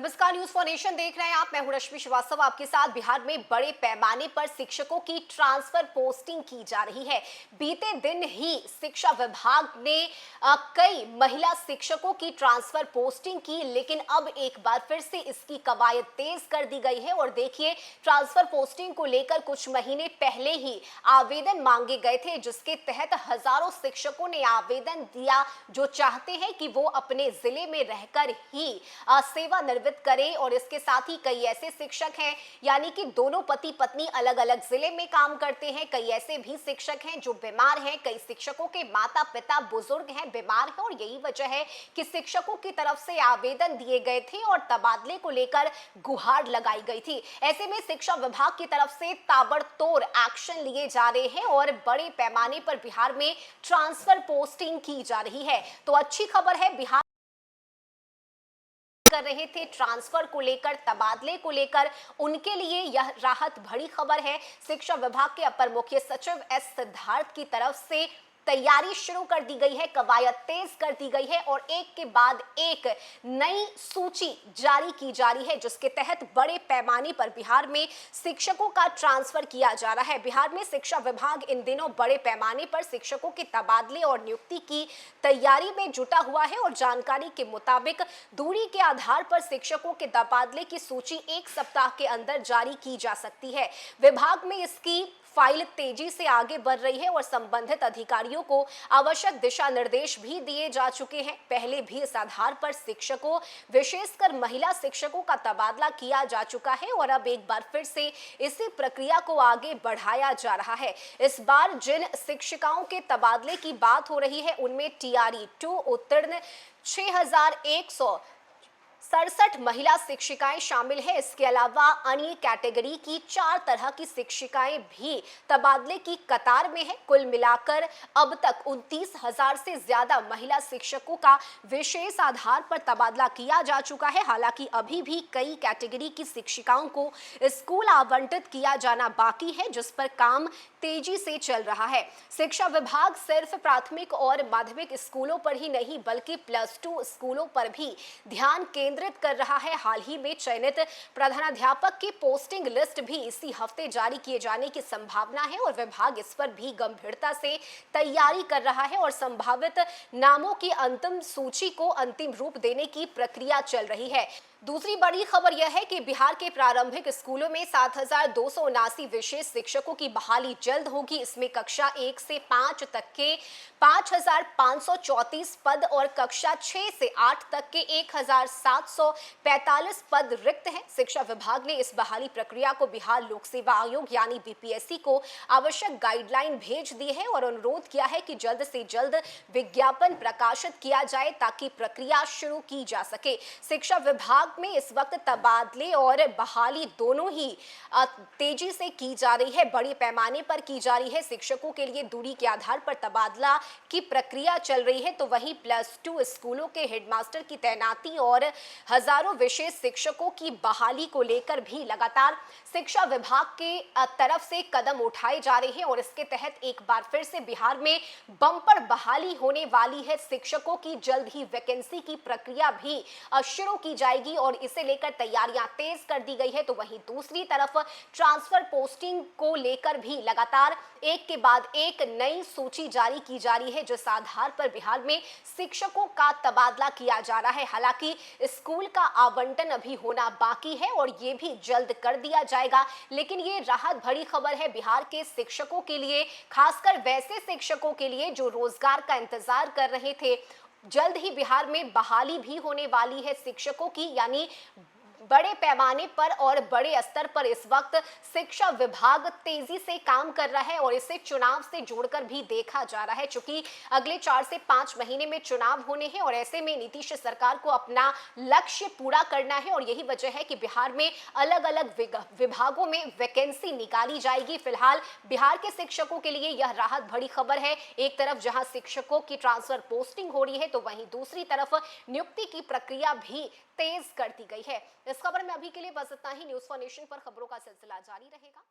नमस्कार, news for nation देख रहे हैं आप। मैं हूं रश्मि श्रीवास्तव आपके साथ। बिहार में बड़े पैमाने पर शिक्षकों की ट्रांसफर पोस्टिंग की जा रही है। बीते दिन ही शिक्षा विभाग ने कई महिला शिक्षकों की ट्रांसफर पोस्टिंग की, लेकिन अब एक बार फिर से इसकी कवायद तेज कर दी गई है। और देखिए, ट्रांसफर पोस्टिंग को लेकर कुछ महीने पहले ही आवेदन मांगे गए थे, जिसके तहत हजारों शिक्षकों ने आवेदन दिया जो चाहते हैं कि वो अपने जिले में रहकर ही सेवा करें। और इसके साथ ही कई ऐसे शिक्षक हैं, यानी कि दोनों पति पत्नी अलग अलग जिले में काम करते हैं। कई ऐसे भी शिक्षक हैं जो बीमार हैं। कई शिक्षकों के माता पिता बुजुर्ग हैं, बीमार हैं, और यही वजह है कि शिक्षकों की तरफ से आवेदन दिए गए थे और तबादले को लेकर गुहार लगाई गई थी। ऐसे में शिक्षा विभाग की तरफ से ताबड़तोड़ एक्शन लिए जा रहे हैं और बड़े पैमाने पर बिहार में ट्रांसफर पोस्टिंग की जा रही है। तो अच्छी खबर है, बिहार कर रहे थे ट्रांसफर को लेकर, तबादले को लेकर, उनके लिए यह राहत भरी खबर है। शिक्षा विभाग के अपर मुख्य सचिव एस सिद्धार्थ की तरफ से तैयारी शुरू कर दी गई है, कवायद तेज कर दी गई है और एक के बाद एक नई सूची जारी की जा रही है, जिसके तहत बड़े पैमाने पर बिहार में शिक्षकों का ट्रांसफर किया जा रहा है। बिहार में शिक्षा विभाग इन दिनों बड़े पैमाने पर शिक्षकों के तबादले और नियुक्ति की तैयारी में जुटा हुआ है और जानकारी के मुताबिक दूरी के आधार पर शिक्षकों के तबादले की सूची एक सप्ताह के अंदर जारी की जा सकती है। विभाग में इसकी फाइल तेजी से आगे बढ़ रही है और संबंधित अधिकारियों को आवश्यक दिशा निर्देश भी दिए जा चुके हैं। पहले भी इस आधार पर शिक्षकों, विशेषकर महिला शिक्षकों का तबादला किया जा चुका है और अब एक बार फिर से इसी प्रक्रिया को आगे बढ़ाया जा रहा है। इस बार जिन शिक्षिकाओं के तबादले की बात हो रही है, उनमें टीआरई 2 उत्तीर्ण 6167 महिला शिक्षिकाएं शामिल हैं। इसके अलावा अन्य कैटेगरी की 4 तरह की शिक्षिकाएं भी तबादले की कतार में हैं। कुल मिलाकर अब तक 29,000 से ज्यादा महिला शिक्षकों का विशेष आधार पर तबादला किया जा चुका है। हालांकि अभी भी कई कैटेगरी की शिक्षिकाओं को स्कूल आवंटित किया जाना बाकी है, जिस पर काम तेजी से चल रहा है। शिक्षा विभाग सिर्फ प्राथमिक और माध्यमिक स्कूलों पर ही नहीं, बल्कि +2 स्कूलों पर भी ध्यान केंद्रित कर रहा है। हाल ही में चयनित प्रधानाध्यापक की पोस्टिंग लिस्ट भी इसी हफ्ते जारी किए जाने की संभावना है और विभाग इस पर भी गंभीरता से तैयारी कर रहा है और संभावित नामों की अंतिम सूची को अंतिम रूप देने की प्रक्रिया चल रही है। दूसरी बड़ी खबर यह है कि बिहार के प्रारंभिक स्कूलों में 7,279 विशेष शिक्षकों की बहाली जल्द होगी। इसमें कक्षा 1 से 5 तक के 5,534 पद और कक्षा 6 से 8 तक के 1,745 पद रिक्त हैं। शिक्षा विभाग ने इस बहाली प्रक्रिया को बिहार लोक सेवा आयोग यानी बीपीएससी को आवश्यक गाइडलाइन भेज दी है और अनुरोध किया है कि जल्द से जल्द विज्ञापन प्रकाशित किया जाए ताकि प्रक्रिया शुरू की जा सके। शिक्षा विभाग में इस वक्त तबादले और बहाली दोनों ही तेजी से की जा रही है, बड़े पैमाने पर की जा रही है। शिक्षकों के लिए दूरी के आधार पर तबादला की प्रक्रिया चल रही है, तो वहीं +2 स्कूलों के हेडमास्टर की तैनाती और हजारों विशेष शिक्षकों की बहाली को लेकर भी लगातार शिक्षा विभाग के तरफ से कदम उठाए जा रहे हैं और इसके तहत एक बार फिर से बिहार में बम्पर बहाली होने वाली है। शिक्षकों की जल्द ही वैकेंसी की प्रक्रिया भी शुरू की जाएगी और इसे लेकर तैयारियां तेज कर दी गई है। तो वहीं दूसरी तरफ ट्रांसफर पोस्टिंग को लेकर भी लगातार एक के बाद एक नई सूची जारी की जा रही है, जिस आधार पर बिहार में शिक्षकों का तबादला किया जा रहा है। हालांकि स्कूल का आवंटन अभी होना बाकी है और ये भी जल्द कर दिया जाएगा, लेकिन ये राहत भरी खबर है बिहार के शिक्षकों के लिए, खासकर वैसे शिक्षकों के लिए जो रोजगार का इंतजार कर रहे थे। जल्द ही बिहार में बहाली भी होने वाली है शिक्षकों की, यानी बड़े पैमाने पर और बड़े स्तर पर इस वक्त शिक्षा विभाग तेजी से काम कर रहा है और इसे चुनाव से जोड़कर भी देखा जा रहा है, क्योंकि अगले 4 से 5 महीने में चुनाव होने हैं और ऐसे में नीतीश सरकार को अपना लक्ष्य पूरा करना है और यही वजह है कि बिहार में अलग अलग विभागों में वैकेंसी निकाली जाएगी। फिलहाल बिहार के शिक्षकों के लिए यह राहत भरी खबर है। एक तरफ जहां शिक्षकों की ट्रांसफर पोस्टिंग हो रही है, तो वहीं दूसरी तरफ नियुक्ति की प्रक्रिया भी तेज कर दी गई है। इस खबर में अभी के लिए बस इतना ही। न्यूज फॉर नेशन पर खबरों का सिलसिला जारी रहेगा।